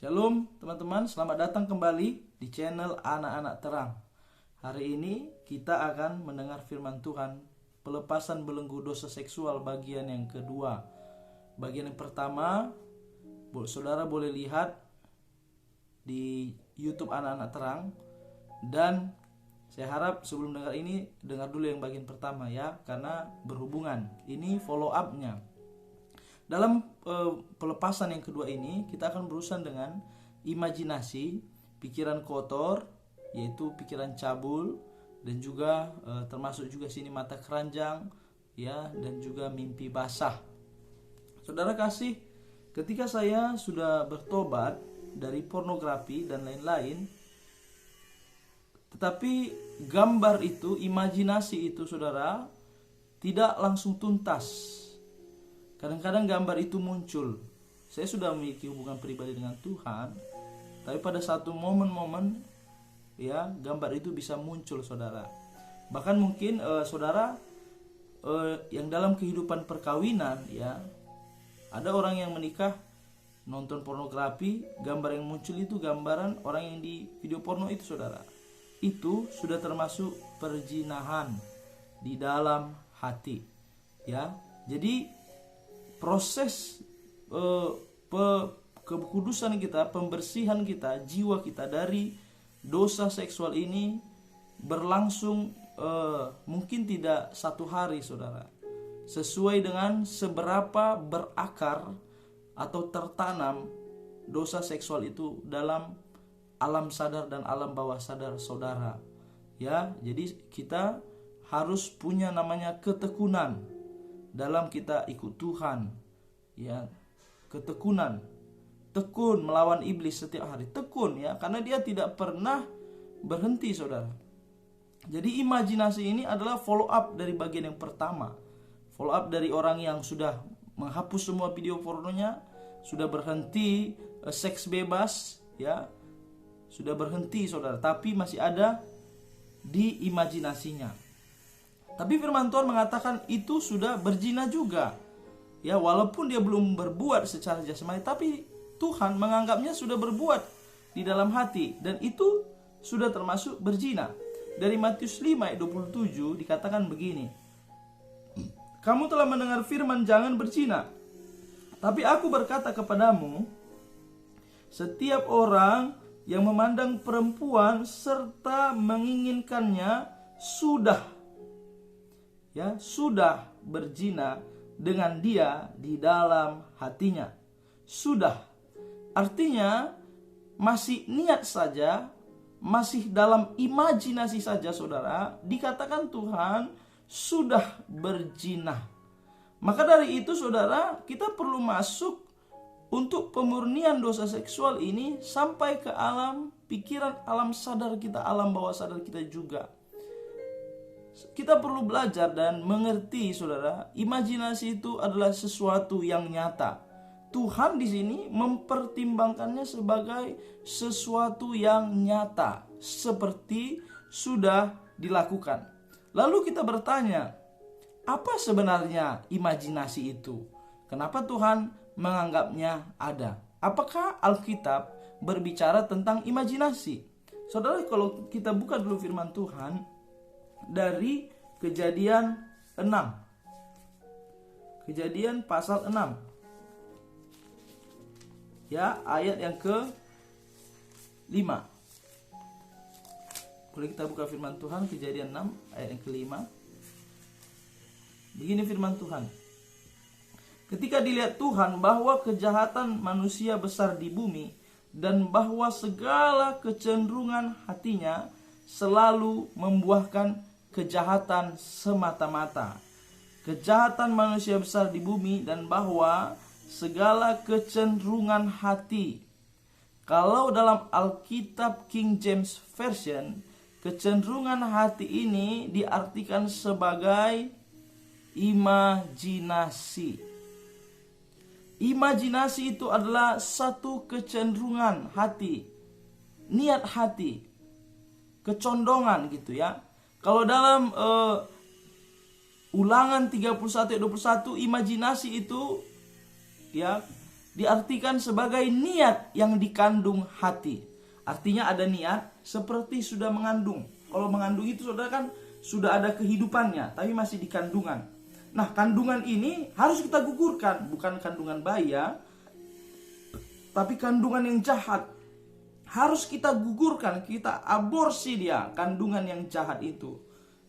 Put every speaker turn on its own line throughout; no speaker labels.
Shalom teman-teman, selamat datang kembali di channel Anak-Anak Terang. Hari ini kita akan mendengar firman Tuhan, pelepasan belenggu dosa seksual bagian yang kedua. Bagian yang pertama, saudara boleh lihat di YouTube Anak-Anak Terang. Dan saya harap sebelum dengar ini, dengar dulu yang bagian pertama ya, karena berhubungan. Ini follow up-nya. Dalam pelepasan yang kedua ini, kita akan berurusan dengan imajinasi, pikiran kotor, yaitu pikiran cabul, dan juga termasuk juga sini mata keranjang, ya, dan juga mimpi basah. Saudara kasih, ketika saya sudah bertobat dari pornografi dan lain-lain, tetapi gambar itu, imajinasi itu, saudara, tidak langsung tuntas. Kadang-kadang gambar itu muncul. Saya sudah memiliki hubungan pribadi dengan Tuhan, tapi pada satu momen-momen ya, gambar itu bisa muncul, saudara. Bahkan mungkin saudara yang dalam kehidupan perkawinan ya, ada orang yang menikah nonton pornografi, gambar yang muncul itu gambaran orang yang di video porno itu, saudara. Itu sudah termasuk perzinahan di dalam hati. Ya. Jadi proses kekudusan kita, pembersihan kita, jiwa kita dari dosa seksual ini berlangsung mungkin tidak satu hari, saudara. Sesuai dengan seberapa berakar atau tertanam dosa seksual itu dalam alam sadar dan alam bawah sadar saudara. Ya, jadi kita harus punya namanya ketekunan dalam kita ikut Tuhan, ya, ketekunan, tekun melawan iblis setiap hari, tekun ya, karena dia tidak pernah berhenti, saudara. Jadi imajinasi ini adalah follow up dari bagian yang pertama, follow up dari orang yang sudah menghapus semua video pornonya, sudah berhenti seks bebas, ya, sudah berhenti, saudara, tapi masih ada di imajinasinya. Tapi firman Tuhan mengatakan itu sudah berzina juga. Ya, walaupun dia belum berbuat secara jasmani, tapi Tuhan menganggapnya sudah berbuat di dalam hati, dan itu sudah termasuk berzina. Dari Matius 5 ayat 27 dikatakan begini. Kamu telah mendengar firman jangan berzina. Tapi aku berkata kepadamu, setiap orang yang memandang perempuan serta menginginkannya sudah berzina dengan dia di dalam hatinya. Sudah, artinya masih niat saja, masih dalam imajinasi saja, saudara, dikatakan Tuhan sudah berzina. Maka dari itu, saudara, kita perlu masuk untuk pemurnian dosa seksual ini sampai ke alam pikiran, alam sadar kita, alam bawah sadar kita juga. Kita perlu belajar dan mengerti, saudara, imajinasi itu adalah sesuatu yang nyata. Tuhan di sini mempertimbangkannya sebagai sesuatu yang nyata, seperti sudah dilakukan. Lalu kita bertanya, apa sebenarnya imajinasi itu? Kenapa Tuhan menganggapnya ada? Apakah Alkitab berbicara tentang imajinasi? Saudara, kalau kita buka dulu firman Tuhan dari Kejadian 6. Kejadian pasal 6. Ya, ayat yang ke-5. Boleh kita buka firman Tuhan Kejadian 6 ayat yang ke-5. Begini firman Tuhan. Ketika dilihat Tuhan bahwa kejahatan manusia besar di bumi, dan bahwa segala kecenderungan hatinya selalu membuahkan kejahatan semata-mata. Kejahatan manusia besar di bumi, dan bahwa segala kecenderungan hati. Kalau dalam Alkitab King James Version, kecenderungan hati ini diartikan sebagai imajinasi. Imajinasi itu adalah satu kecenderungan hati, niat hati, kecondongan gitu ya. Kalau dalam Ulangan 31 ayat 21, imajinasi itu ya diartikan sebagai niat yang dikandung hati. Artinya ada niat seperti sudah mengandung. Kalau mengandung itu saudara kan sudah ada kehidupannya, tapi masih di kandungan. Nah, kandungan ini harus kita gugurkan, bukan kandungan bayi ya, tapi kandungan yang jahat. Harus kita gugurkan, kita aborsi dia, kandungan yang jahat itu.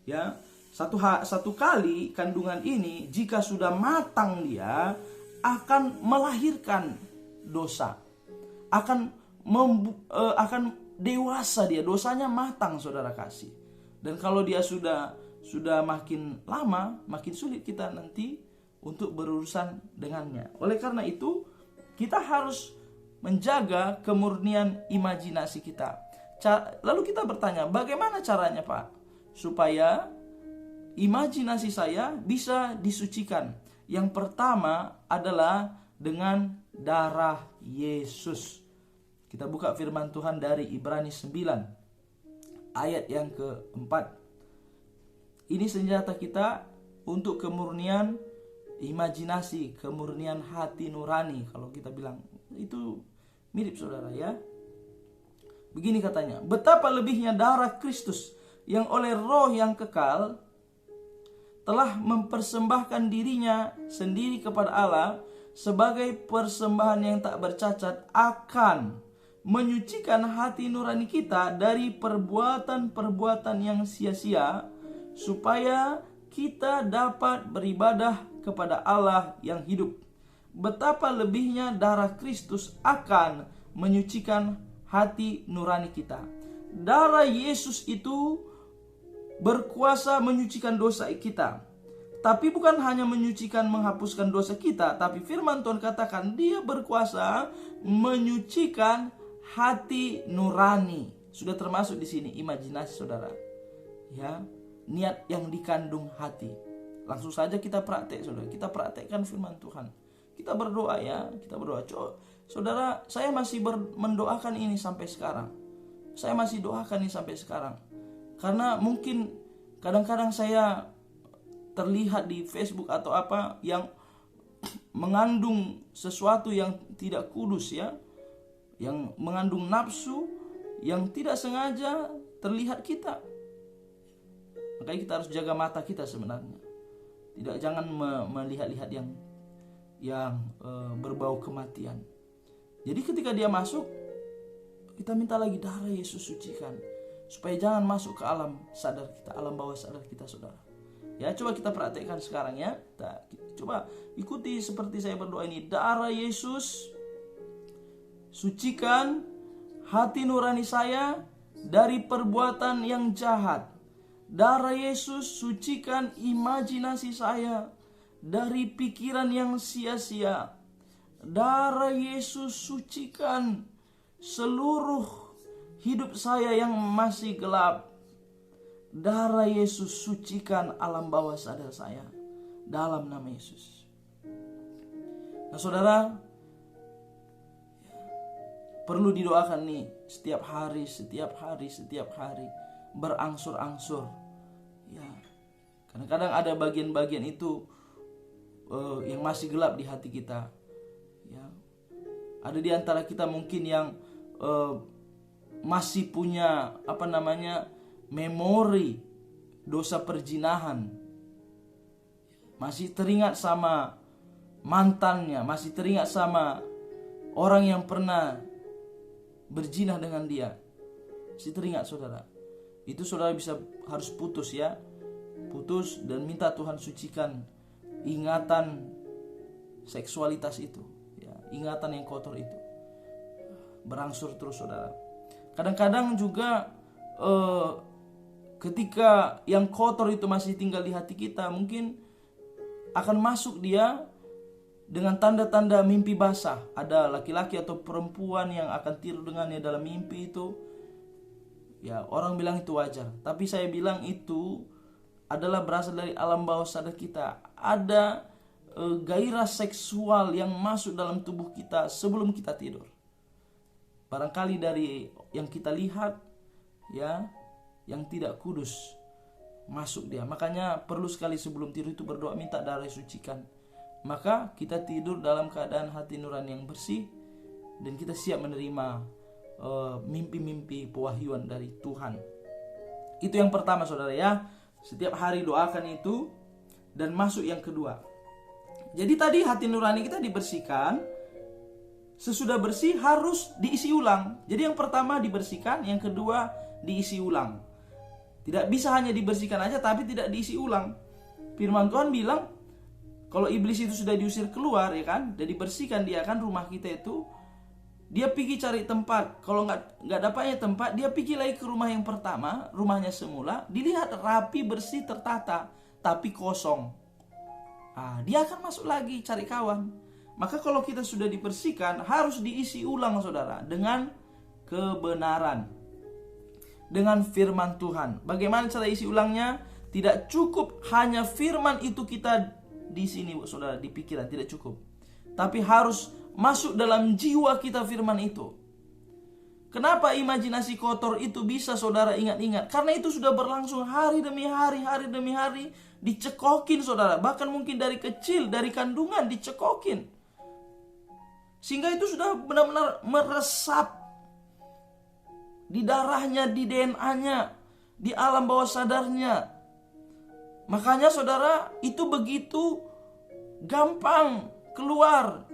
Ya, satu kali kandungan ini jika sudah matang dia akan melahirkan dosa, akan dewasa dia, dosanya matang saudara kasih. Dan kalau dia sudah makin lama, makin sulit kita nanti untuk berurusan dengannya. Oleh karena itu, kita harus menjaga kemurnian imajinasi kita. Lalu kita bertanya, bagaimana caranya Pak? Supaya imajinasi saya bisa disucikan. Yang pertama adalah dengan darah Yesus. Kita buka firman Tuhan dari Ibrani 9 ayat yang keempat. Ini senjata kita untuk kemurnian imajinasi, kemurnian hati nurani. Kalau kita bilang itu mirip saudara ya. Begini katanya, betapa lebihnya darah Kristus yang oleh roh yang kekal telah mempersembahkan dirinya sendiri kepada Allah sebagai persembahan yang tak bercacat, akan menyucikan hati nurani kita dari perbuatan-perbuatan yang sia-sia, supaya kita dapat beribadah kepada Allah yang hidup. Betapa lebihnya darah Kristus akan menyucikan hati nurani kita. Darah Yesus itu berkuasa menyucikan dosa kita. Tapi bukan hanya menyucikan, menghapuskan dosa kita, tapi firman Tuhan katakan dia berkuasa menyucikan hati nurani. Sudah termasuk di sini imajinasi saudara. Ya, niat yang dikandung hati. Langsung saja kita praktek saudara. Kita praktekkan firman Tuhan. Kita berdoa ya. Kita berdoa. Saudara, saya masih mendoakan ini sampai sekarang. Saya masih doakan ini sampai sekarang. Karena mungkin kadang-kadang saya terlihat di Facebook atau apa yang mengandung sesuatu yang tidak kudus ya. Yang mengandung nafsu yang tidak sengaja terlihat kita. Makanya kita harus jaga mata kita sebenarnya. Jangan melihat-lihat yang berbau kematian. Jadi ketika dia masuk, kita minta lagi darah Yesus sucikan, supaya jangan masuk ke alam sadar kita, alam bawah sadar kita saudara. Ya, coba kita praktekkan sekarang ya. Coba ikuti seperti saya berdoa ini. Darah Yesus sucikan hati nurani saya dari perbuatan yang jahat. Darah Yesus sucikan imajinasi saya dari pikiran yang sia-sia. Darah Yesus sucikan seluruh hidup saya yang masih gelap. Darah Yesus sucikan alam bawah sadar saya dalam nama Yesus. Nah saudara, perlu didoakan nih setiap hari, berangsur-angsur. Ya, kadang-kadang ada bagian-bagian itu yang masih gelap di hati kita. Ya, ada di antara kita mungkin yang masih punya memori dosa perzinahan, masih teringat sama mantannya, masih teringat sama orang yang pernah berzina dengan dia, masih teringat saudara. Itu saudara harus putus ya, putus dan minta Tuhan sucikan ingatan seksualitas itu, ya, ingatan yang kotor itu. Berangsur terus saudara. Kadang-kadang juga ketika yang kotor itu masih tinggal di hati kita, mungkin akan masuk dia dengan tanda-tanda mimpi basah. Ada laki-laki atau perempuan yang akan tidur dengannya dalam mimpi itu. Ya, orang bilang itu wajar, tapi saya bilang itu adalah berasal dari alam bawah sadar kita. Ada gairah seksual yang masuk dalam tubuh kita sebelum kita tidur. Barangkali dari yang kita lihat ya, yang tidak kudus masuk dia. Makanya perlu sekali sebelum tidur itu berdoa minta darah sucikan maka kita tidur dalam keadaan hati nurani yang bersih, dan kita siap menerima mimpi-mimpi pewahyuan dari Tuhan. Itu yang pertama saudara ya. Setiap hari doakan itu. Dan masuk yang kedua. Jadi tadi hati nurani kita dibersihkan. Sesudah bersih harus diisi ulang. Jadi yang pertama dibersihkan, yang kedua diisi ulang. Tidak bisa hanya dibersihkan aja tapi tidak diisi ulang. Firman Tuhan bilang, kalau iblis itu sudah diusir keluar, ya kan, dan dibersihkan, dia kan rumah kita itu, dia pergi cari tempat. Kalau nggak dapatnya tempat, dia pergi lagi ke rumah yang pertama, rumahnya semula, dilihat rapi, bersih, tertata, tapi kosong. Dia akan masuk lagi cari kawan. Maka kalau kita sudah dibersihkan, harus diisi ulang saudara, dengan kebenaran, dengan firman Tuhan. Bagaimana cara isi ulangnya? Tidak cukup hanya firman itu kita di sini saudara, di pikiran, tidak cukup. Tapi harus masuk dalam jiwa kita firman itu. Kenapa imajinasi kotor itu bisa saudara ingat-ingat? Karena itu sudah berlangsung hari demi hari, hari demi hari, dicekokin saudara. Bahkan mungkin dari kecil, dari kandungan dicekokin. Sehingga itu sudah benar-benar meresap di darahnya, di DNA-nya, di alam bawah sadarnya. Makanya saudara, itu begitu gampang keluar,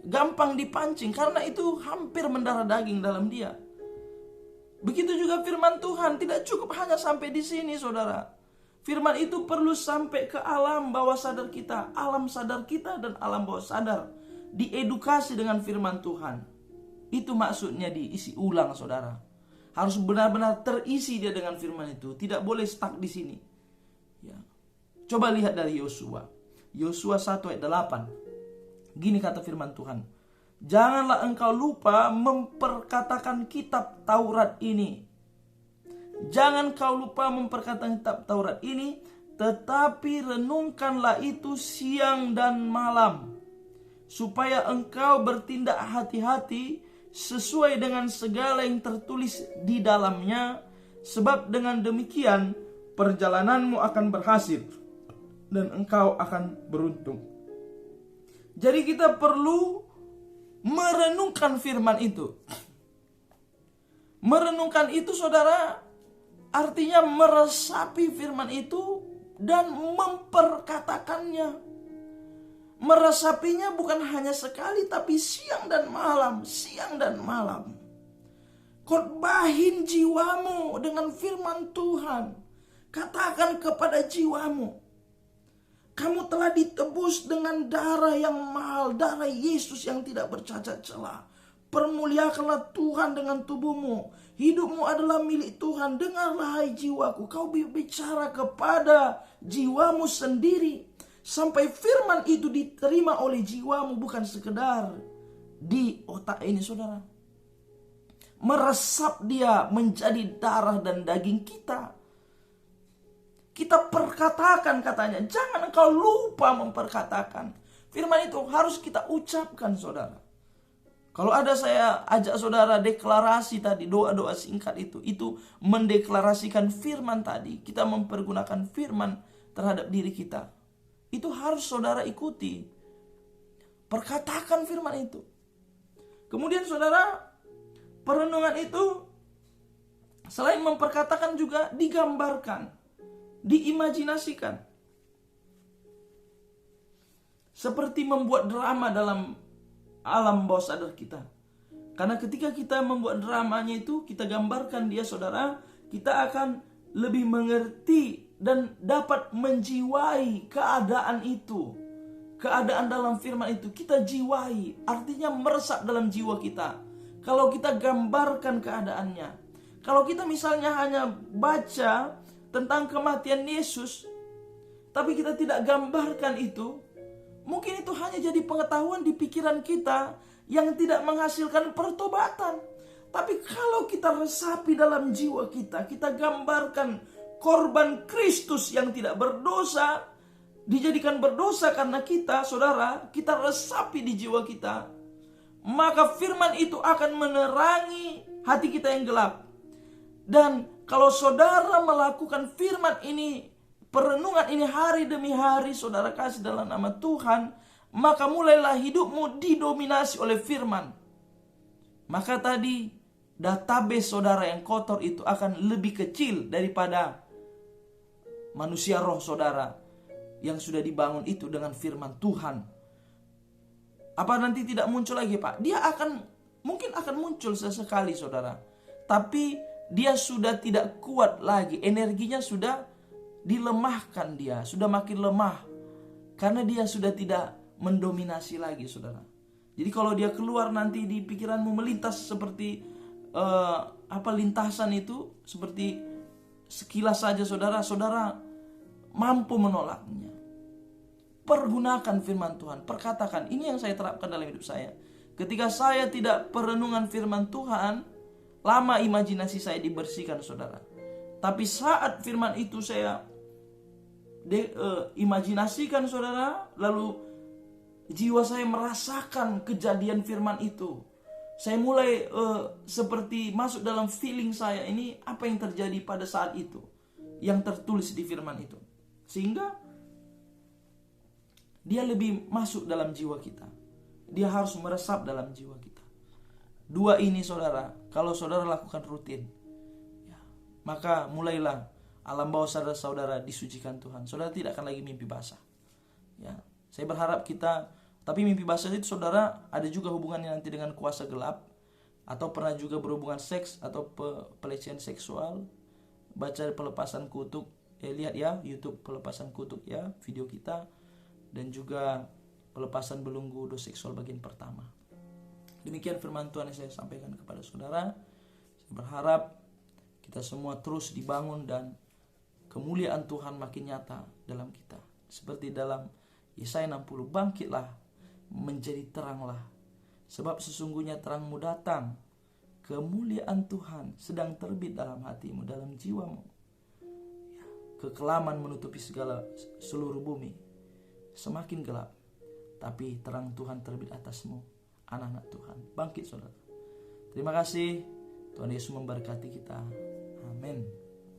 gampang dipancing, karena itu hampir mendarah daging dalam dia. Begitu juga firman Tuhan, tidak cukup hanya sampai di sini saudara. Firman itu perlu sampai ke alam bawah sadar kita, alam sadar kita dan alam bawah sadar. Diedukasi dengan firman Tuhan. Itu maksudnya diisi ulang saudara. Harus benar-benar terisi dia dengan firman itu. Tidak boleh stuck di sini. Ya. Coba lihat dari Yosua. Yosua 1 ayat 8. Gini kata firman Tuhan. Janganlah engkau lupa memperkatakan kitab Taurat ini. Jangan kau lupa memperkatakan kitab Taurat ini, tetapi renungkanlah itu siang dan malam, supaya engkau bertindak hati-hati sesuai dengan segala yang tertulis di dalamnya, sebab dengan demikian perjalananmu akan berhasil dan engkau akan beruntung. Jadi kita perlu merenungkan firman itu. Merenungkan itu saudara, artinya meresapi firman itu dan memperkatakannya. Meresapinya bukan hanya sekali, tapi siang dan malam, siang dan malam. Khotbahin jiwamu dengan firman Tuhan. Katakan kepada jiwamu, kamu telah ditebus dengan darah yang mahal, darah Yesus yang tidak bercacat celah. Permuliakanlah Tuhan dengan tubuhmu. Hidupmu adalah milik Tuhan. Dengarlah hai jiwaku, kau bicara kepada jiwamu sendiri. Sampai firman itu diterima oleh jiwamu, bukan sekedar di otak ini saudara. Meresap dia menjadi darah dan daging kita. Kita perkatakan katanya. Jangan engkau lupa memperkatakan. Firman itu harus kita ucapkan saudara. Kalau ada saya ajak saudara deklarasi tadi, doa-doa singkat itu mendeklarasikan firman tadi. Kita mempergunakan firman terhadap diri kita. Itu harus saudara ikuti. Perkatakan firman itu. Kemudian saudara, perenungan itu selain memperkatakan juga digambarkan, diimajinasikan. Seperti membuat drama dalam alam bawah sadar kita. Karena ketika kita membuat dramanya itu, kita gambarkan dia saudara, kita akan lebih mengerti dan dapat menjiwai keadaan itu. Keadaan dalam firman itu kita jiwai, artinya meresap dalam jiwa kita. Kalau kita gambarkan keadaannya. Kalau kita misalnya hanya baca tentang kematian Yesus, tapi kita tidak gambarkan itu, mungkin itu hanya jadi pengetahuan di pikiran kita yang tidak menghasilkan pertobatan. Tapi kalau kita resapi dalam jiwa kita, kita gambarkan korban Kristus yang tidak berdosa, dijadikan berdosa karena kita, saudara, kita resapi di jiwa kita. Maka firman itu akan menerangi hati kita yang gelap. Dan kalau saudara melakukan firman ini, perenungan ini hari demi hari, saudara kasih dalam nama Tuhan, maka mulailah hidupmu didominasi oleh firman. Maka tadi database saudara yang kotor itu akan lebih kecil daripada manusia roh saudara yang sudah dibangun itu dengan firman Tuhan. Apa nanti tidak muncul lagi, Pak? Dia mungkin akan muncul sesekali saudara, tapi dia sudah tidak kuat lagi. Energinya sudah dilemahkan, dia sudah makin lemah karena dia sudah tidak mendominasi lagi saudara. Jadi kalau dia keluar nanti di pikiranmu melintas seperti lintasan itu seperti sekilas saja saudara mampu menolaknya. Pergunakan firman Tuhan, perkatakan. Ini yang saya terapkan dalam hidup saya. Ketika saya tidak perenungan firman Tuhan, lama imajinasi saya dibersihkan saudara. Tapi saat firman itu saya imajinasikan saudara, lalu jiwa saya merasakan kejadian firman itu. Saya mulai seperti masuk dalam feeling saya, ini apa yang terjadi pada saat itu yang tertulis di firman itu. Sehingga dia lebih masuk dalam jiwa kita. Dia harus meresap dalam jiwa kita. Dua ini saudara, kalau saudara lakukan rutin, ya, maka mulailah alam bawah saudara disucikan Tuhan. Saudara tidak akan lagi mimpi basah. Ya, saya berharap tapi mimpi basah itu saudara ada juga hubungannya nanti dengan kuasa gelap, atau pernah juga berhubungan seks atau pelecehan seksual. Baca pelepasan kutuk, lihat ya YouTube pelepasan kutuk ya, video kita, dan juga pelepasan belenggu dosa seksual bagian pertama. Demikian firman Tuhan yang saya sampaikan kepada saudara. Saya berharap kita semua terus dibangun dan kemuliaan Tuhan makin nyata dalam kita. Seperti dalam Yesaya 60, bangkitlah, menjadi teranglah, sebab sesungguhnya terangmu datang, kemuliaan Tuhan sedang terbit dalam hatimu, dalam jiwamu. Ya, kekelaman menutupi seluruh bumi, semakin gelap, tapi terang Tuhan terbit atasmu, anak-anak Tuhan. Bangkit saudara. Terima kasih, Tuhan Yesus memberkati kita. Amin.